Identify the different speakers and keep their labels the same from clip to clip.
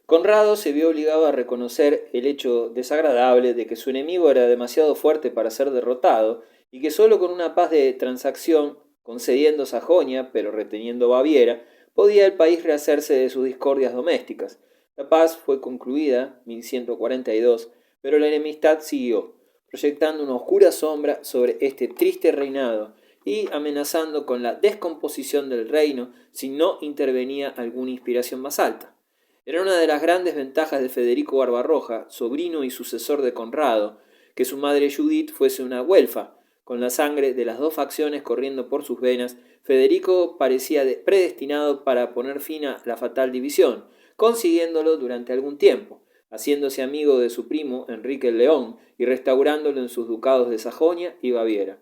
Speaker 1: Conrado se vio obligado a reconocer el hecho desagradable de que su enemigo era demasiado fuerte para ser derrotado y que sólo con una paz de transacción, concediendo Sajonia pero reteniendo Baviera, podía el país rehacerse de sus discordias domésticas. La paz fue concluida, 1142, pero la enemistad siguió, proyectando una oscura sombra sobre este triste reinado y amenazando con la descomposición del reino si no intervenía alguna inspiración más alta. Era una de las grandes ventajas de Federico Barbarroja, sobrino y sucesor de Conrado, que su madre Judith fuese una güelfa. Con la sangre de las dos facciones corriendo por sus venas, Federico parecía predestinado para poner fin a la fatal división, consiguiéndolo durante algún tiempo, haciéndose amigo de su primo Enrique el León y restaurándolo en sus ducados de Sajonia y Baviera.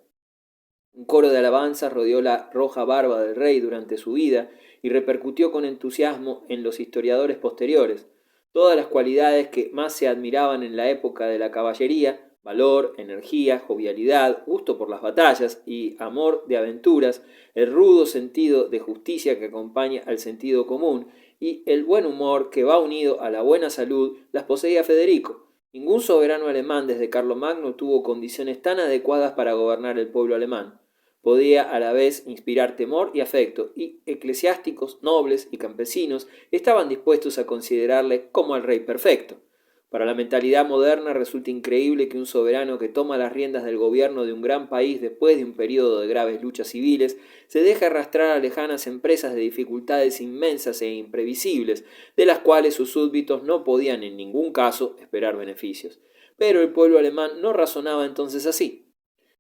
Speaker 1: Un coro de alabanza rodeó la roja barba del rey durante su vida y repercutió con entusiasmo en los historiadores posteriores. Todas las cualidades que más se admiraban en la época de la caballería, valor, energía, jovialidad, gusto por las batallas y amor de aventuras, el rudo sentido de justicia que acompaña al sentido común y el buen humor que va unido a la buena salud, las poseía Federico. Ningún soberano alemán desde Carlomagno tuvo condiciones tan adecuadas para gobernar el pueblo alemán. Podía a la vez inspirar temor y afecto, y eclesiásticos, nobles y campesinos estaban dispuestos a considerarle como al rey perfecto. Para la mentalidad moderna resulta increíble que un soberano que toma las riendas del gobierno de un gran país después de un periodo de graves luchas civiles se deje arrastrar a lejanas empresas de dificultades inmensas e imprevisibles, de las cuales sus súbditos no podían en ningún caso esperar beneficios. Pero el pueblo alemán no razonaba entonces así.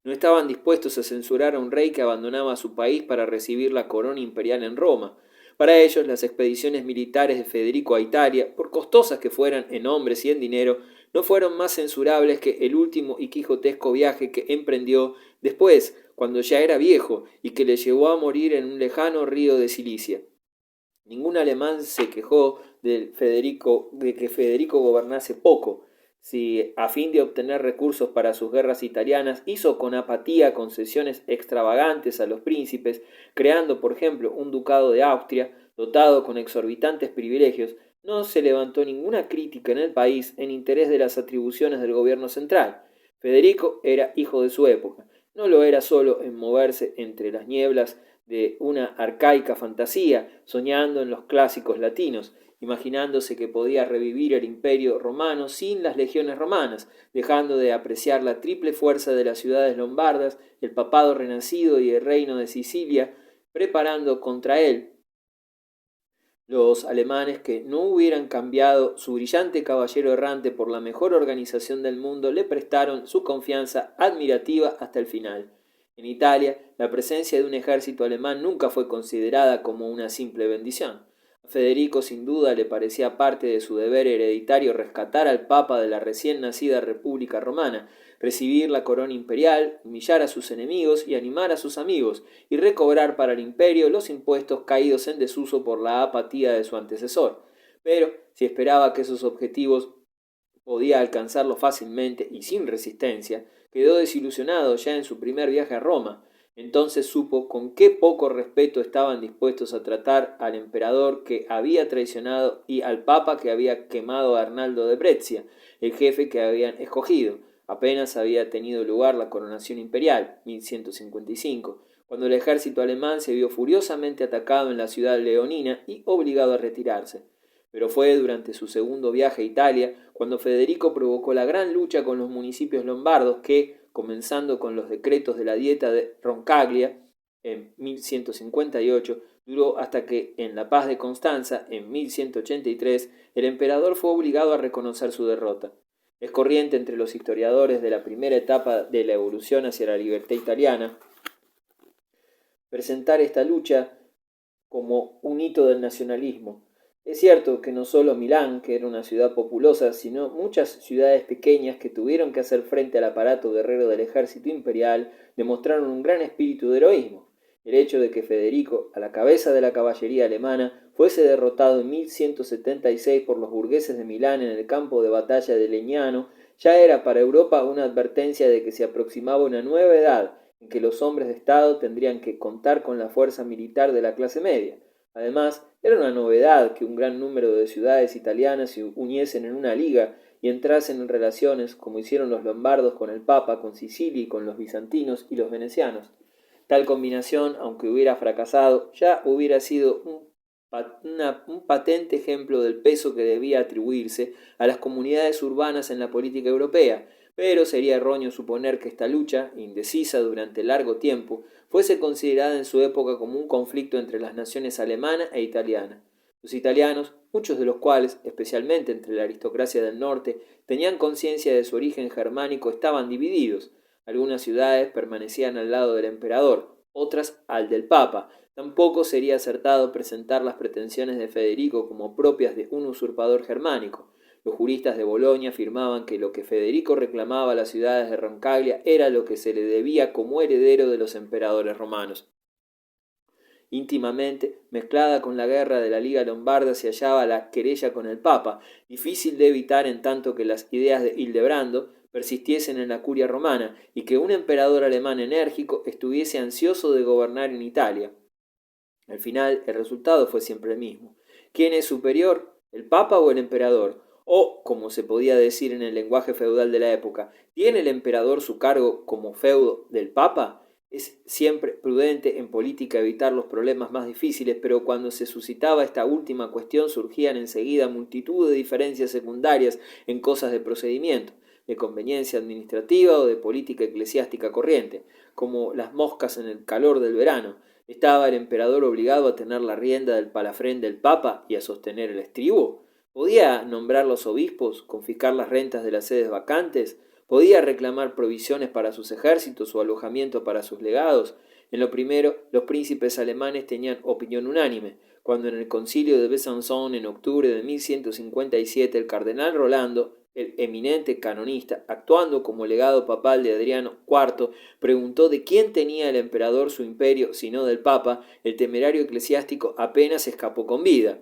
Speaker 1: No estaban dispuestos a censurar a un rey que abandonaba su país para recibir la corona imperial en Roma. Para ellos, las expediciones militares de Federico a Italia, por costosas que fueran en hombres y en dinero, no fueron más censurables que el último y quijotesco viaje que emprendió después, cuando ya era viejo, y que le llevó a morir en un lejano río de Cilicia. Ningún alemán se quejó de que Federico gobernase poco, si a fin de obtener recursos para sus guerras italianas hizo con apatía concesiones extravagantes a los príncipes, creando por ejemplo un ducado de Austria dotado con exorbitantes privilegios, no se levantó ninguna crítica en el país en interés de las atribuciones del gobierno central. Federico era hijo de su época, no lo era solo en moverse entre las nieblas de una arcaica fantasía, soñando en los clásicos latinos, imaginándose que podía revivir el imperio romano sin las legiones romanas, dejando de apreciar la triple fuerza de las ciudades lombardas, el papado renacido y el reino de Sicilia, preparando contra él los alemanes que no hubieran cambiado su brillante caballero errante por la mejor organización del mundo le prestaron su confianza admirativa hasta el final. En Italia, la presencia de un ejército alemán nunca fue considerada como una simple bendición. A Federico sin duda le parecía parte de su deber hereditario rescatar al Papa de la recién nacida República Romana, recibir la corona imperial, humillar a sus enemigos y animar a sus amigos, y recobrar para el imperio los impuestos caídos en desuso por la apatía de su antecesor. Pero, si esperaba que esos objetivos podía alcanzarlos fácilmente y sin resistencia, quedó desilusionado ya en su primer viaje a Roma. Entonces supo con qué poco respeto estaban dispuestos a tratar al emperador que había traicionado y al papa que había quemado a Arnaldo de Brescia, el jefe que habían escogido. Apenas había tenido lugar la coronación imperial, 1155, cuando el ejército alemán se vio furiosamente atacado en la ciudad leonina y obligado a retirarse. Pero fue durante su segundo viaje a Italia cuando Federico provocó la gran lucha con los municipios lombardos que, comenzando con los decretos de la Dieta de Roncaglia en 1158, duró hasta que, en la Paz de Constanza, en 1183, el emperador fue obligado a reconocer su derrota. Es corriente entre los historiadores de la primera etapa de la evolución hacia la libertad italiana presentar esta lucha como un hito del nacionalismo. Es cierto que no solo Milán, que era una ciudad populosa, sino muchas ciudades pequeñas que tuvieron que hacer frente al aparato guerrero del ejército imperial demostraron un gran espíritu de heroísmo. El hecho de que Federico, a la cabeza de la caballería alemana, fuese derrotado en 1176 por los burgueses de Milán en el campo de batalla de Legnano, ya era para Europa una advertencia de que se aproximaba una nueva edad en que los hombres de Estado tendrían que contar con la fuerza militar de la clase media. Además, era una novedad que un gran número de ciudades italianas se uniesen en una liga y entrasen en relaciones, como hicieron los lombardos con el Papa, con Sicilia y con los bizantinos y los venecianos. Tal combinación, aunque hubiera fracasado, ya hubiera sido un patente ejemplo del peso que debía atribuirse a las comunidades urbanas en la política europea, pero sería erróneo suponer que esta lucha, indecisa durante largo tiempo, fuese considerada en su época como un conflicto entre las naciones alemana e italiana. Los italianos, muchos de los cuales, especialmente entre la aristocracia del norte, tenían conciencia de su origen germánico, estaban divididos. Algunas ciudades permanecían al lado del emperador, otras al del papa. Tampoco sería acertado presentar las pretensiones de Federico como propias de un usurpador germánico. Los juristas de Bolonia afirmaban que lo que Federico reclamaba a las ciudades de Roncaglia era lo que se le debía como heredero de los emperadores romanos. Íntimamente mezclada con la guerra de la Liga Lombarda se hallaba la querella con el Papa, difícil de evitar en tanto que las ideas de Hildebrando persistiesen en la curia romana y que un emperador alemán enérgico estuviese ansioso de gobernar en Italia. Al final, el resultado fue siempre el mismo. ¿Quién es superior, el Papa o el emperador? O, como se podía decir en el lenguaje feudal de la época, ¿tiene el emperador su cargo como feudo del Papa? Es siempre prudente en política evitar los problemas más difíciles, pero cuando se suscitaba esta última cuestión surgían enseguida multitud de diferencias secundarias en cosas de procedimiento, de conveniencia administrativa o de política eclesiástica corriente, como las moscas en el calor del verano. ¿Estaba el emperador obligado a tener la rienda del palafrén del Papa y a sostener el estribo? ¿Podía nombrar los obispos, confiscar las rentas de las sedes vacantes? ¿Podía reclamar provisiones para sus ejércitos o alojamiento para sus legados? En lo primero, los príncipes alemanes tenían opinión unánime. Cuando en el concilio de Besançon en octubre de 1157 el cardenal Rolando, el eminente canonista, actuando como legado papal de Adriano IV, preguntó de quién tenía el emperador su imperio, sino del Papa, el temerario eclesiástico apenas escapó con vida.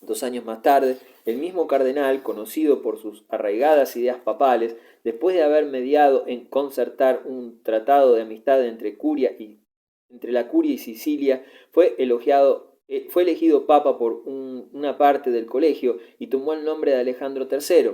Speaker 1: 2 años más tarde, el mismo cardenal, conocido por sus arraigadas ideas papales, después de haber mediado en concertar un tratado de amistad entre la Curia y Sicilia, fue elegido papa por una parte del colegio y tomó el nombre de Alejandro III.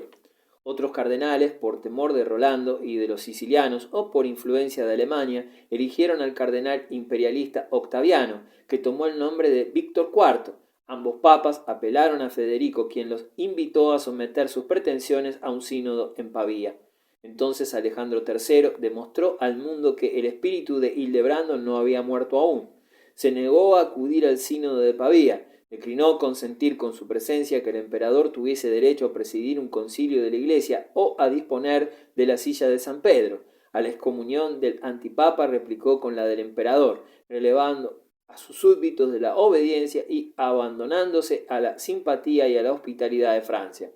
Speaker 1: Otros cardenales, por temor de Rolando y de los sicilianos o por influencia de Alemania, eligieron al cardenal imperialista Octaviano, que tomó el nombre de Víctor IV. Ambos papas apelaron a Federico, quien los invitó a someter sus pretensiones a un sínodo en Pavía. Entonces Alejandro III demostró al mundo que el espíritu de Hildebrando no había muerto aún. Se negó a acudir al sínodo de Pavía, declinó consentir con su presencia que el emperador tuviese derecho a presidir un concilio de la Iglesia o a disponer de la silla de San Pedro. A la excomunión del antipapa replicó con la del emperador, relevando a sus súbditos de la obediencia y abandonándose a la simpatía y a la hospitalidad de Francia.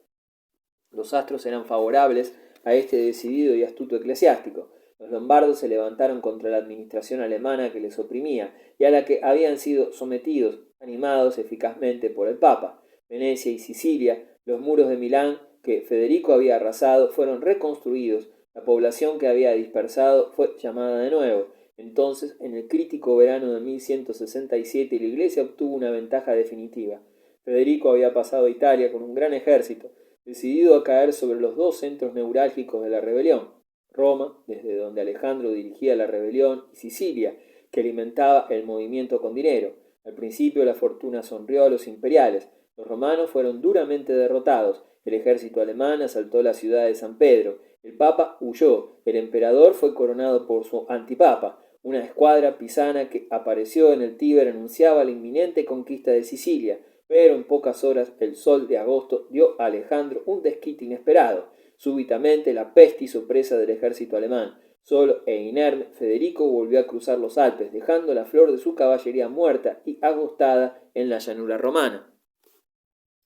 Speaker 1: Los astros eran favorables a este decidido y astuto eclesiástico. Los lombardos se levantaron contra la administración alemana que les oprimía y a la que habían sido sometidos, animados eficazmente por el Papa. Venecia y Sicilia, los muros de Milán que Federico había arrasado, fueron reconstruidos. La población que había dispersado fue llamada de nuevo. Entonces, en el crítico verano de 1167, la Iglesia obtuvo una ventaja definitiva. Federico había pasado a Italia con un gran ejército, decidido a caer sobre los dos centros neurálgicos de la rebelión: Roma, desde donde Alejandro dirigía la rebelión, y Sicilia, que alimentaba el movimiento con dinero. Al principio la fortuna sonrió a los imperiales. Los romanos fueron duramente derrotados. El ejército alemán asaltó la ciudad de San Pedro. El papa huyó. El emperador fue coronado por su antipapa. Una escuadra pisana que apareció en el Tíber anunciaba la inminente conquista de Sicilia, pero en pocas horas el sol de agosto dio a Alejandro un desquite inesperado. Súbitamente la peste hizo presa del ejército alemán. Solo e inerme, Federico volvió a cruzar los Alpes, dejando la flor de su caballería muerta y agostada en la llanura romana.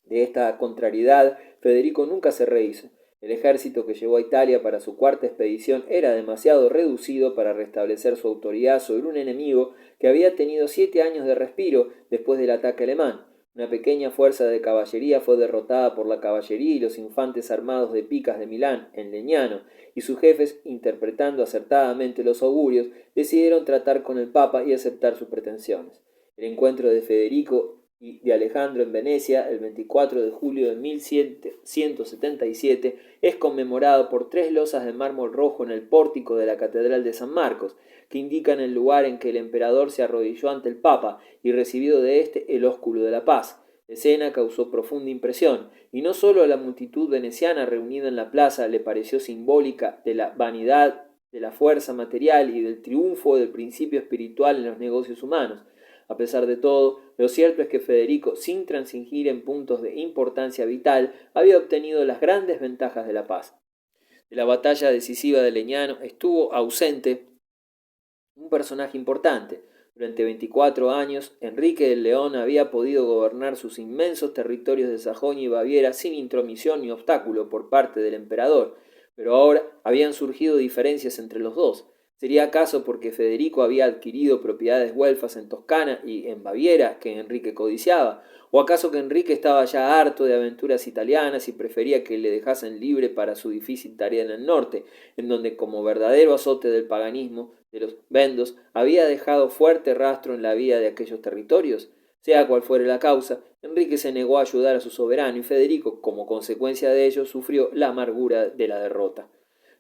Speaker 1: De esta contrariedad, Federico nunca se rehizo. El ejército que llevó a Italia para su cuarta expedición era demasiado reducido para restablecer su autoridad sobre un enemigo que había tenido 7 años de respiro después del ataque alemán. Una pequeña fuerza de caballería fue derrotada por la caballería y los infantes armados de picas de Milán, en Legnano, y sus jefes, interpretando acertadamente los augurios, decidieron tratar con el Papa y aceptar sus pretensiones. El encuentro de Federico y de Alejandro en Venecia, el 24 de julio de 1177, es conmemorado por 3 losas de mármol rojo en el pórtico de la Catedral de San Marcos, que indican el lugar en que el emperador se arrodilló ante el Papa y recibió de éste el ósculo de la paz. La escena causó profunda impresión, y no solo a la multitud veneciana reunida en la plaza le pareció simbólica de la vanidad, de la fuerza material y del triunfo del principio espiritual en los negocios humanos. A pesar de todo, lo cierto es que Federico, sin transigir en puntos de importancia vital, había obtenido las grandes ventajas de la paz. De la batalla decisiva de Legnano estuvo ausente un personaje importante. Durante 24 años, Enrique el León había podido gobernar sus inmensos territorios de Sajonia y Baviera sin intromisión ni obstáculo por parte del emperador, pero ahora habían surgido diferencias entre los dos. ¿Sería acaso porque Federico había adquirido propiedades güelfas en Toscana y en Baviera que Enrique codiciaba? ¿O acaso que Enrique estaba ya harto de aventuras italianas y prefería que le dejasen libre para su difícil tarea en el norte, en donde, como verdadero azote del paganismo, de los vendos, había dejado fuerte rastro en la vida de aquellos territorios? Sea cual fuere la causa, Enrique se negó a ayudar a su soberano y Federico, como consecuencia de ello, sufrió la amargura de la derrota.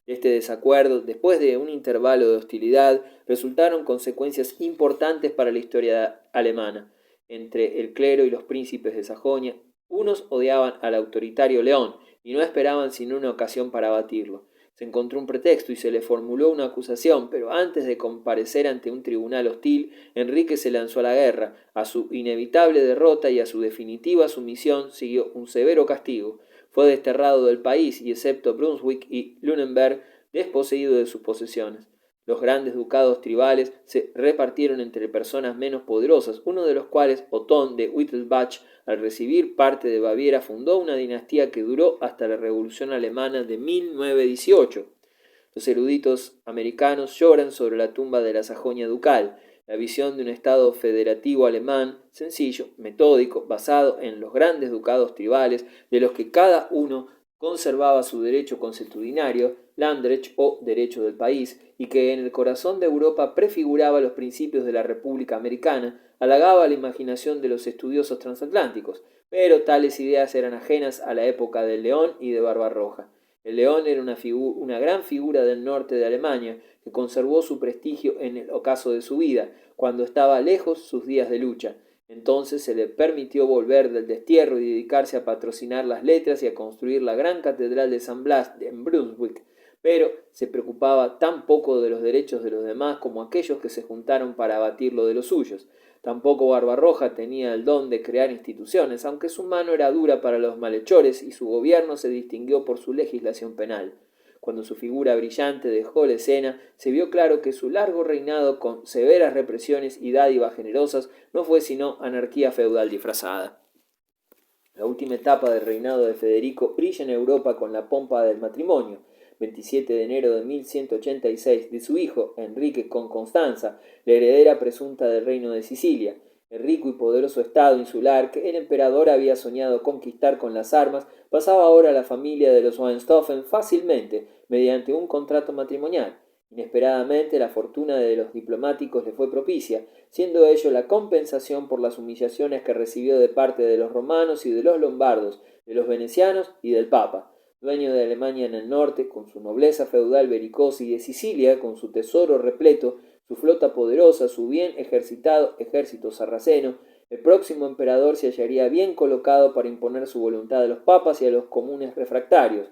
Speaker 1: De este desacuerdo, después de un intervalo de hostilidad, resultaron consecuencias importantes para la historia alemana. Entre el clero y los príncipes de Sajonia, unos odiaban al autoritario León y no esperaban sino una ocasión para abatirlo. Se encontró un pretexto y se le formuló una acusación, pero antes de comparecer ante un tribunal hostil, Enrique se lanzó a la guerra. A su inevitable derrota y a su definitiva sumisión siguió un severo castigo. Fue desterrado del país y, excepto Brunswick y Lunenburg, desposeído de sus posesiones. Los grandes ducados tribales se repartieron entre personas menos poderosas, uno de los cuales, Otón de Wittelsbach, al recibir parte de Baviera, fundó una dinastía que duró hasta la Revolución Alemana de 1918. Los eruditos americanos lloran sobre la tumba de la Sajonia ducal, la visión de un Estado federativo alemán, sencillo, metódico, basado en los grandes ducados tribales, de los que cada uno conservaba su derecho consuetudinario, Landrecht o derecho del país, y que en el corazón de Europa prefiguraba los principios de la República Americana, halagaba la imaginación de los estudiosos transatlánticos, pero tales ideas eran ajenas a la época del León y de Barbarroja. El León era una gran figura del norte de Alemania, que conservó su prestigio en el ocaso de su vida, cuando estaba lejos sus días de lucha. Entonces se le permitió volver del destierro y dedicarse a patrocinar las letras y a construir la gran catedral de San Blas en Brunswick, pero se preocupaba tan poco de los derechos de los demás como aquellos que se juntaron para abatir lo de los suyos. Tampoco Barbarroja tenía el don de crear instituciones, aunque su mano era dura para los malhechores y su gobierno se distinguió por su legislación penal. Cuando su figura brillante dejó la escena, se vio claro que su largo reinado, con severas represiones y dádivas generosas, no fue sino anarquía feudal disfrazada. La última etapa del reinado de Federico brilla en Europa con la pompa del matrimonio. 27 de enero de 1186, de su hijo Enrique con Constanza, la heredera presunta del reino de Sicilia. El rico y poderoso estado insular que el emperador había soñado conquistar con las armas pasaba ahora a la familia de los Hohenstaufen fácilmente, mediante un contrato matrimonial. Inesperadamente la fortuna de los diplomáticos le fue propicia, siendo ello la compensación por las humillaciones que recibió de parte de los romanos y de los lombardos, de los venecianos y del Papa. Dueño de Alemania en el norte, con su nobleza feudal belicosa, y de Sicilia, con su tesoro repleto, su flota poderosa, su bien ejercitado ejército sarraceno, el próximo emperador se hallaría bien colocado para imponer su voluntad a los papas y a los comunes refractarios.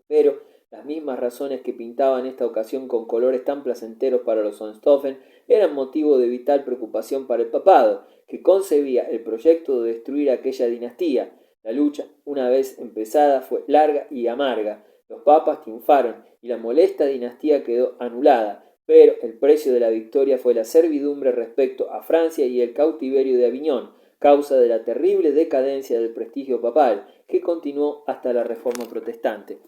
Speaker 1: Pero las mismas razones que pintaban esta ocasión con colores tan placenteros para los Hohenstaufen eran motivo de vital preocupación para el papado, que concebía el proyecto de destruir aquella dinastía. La lucha, una vez empezada, fue larga y amarga. Los papas triunfaron y la molesta dinastía quedó anulada, pero el precio de la victoria fue la servidumbre respecto a Francia y el cautiverio de Aviñón, causa de la terrible decadencia del prestigio papal, que continuó hasta la Reforma Protestante.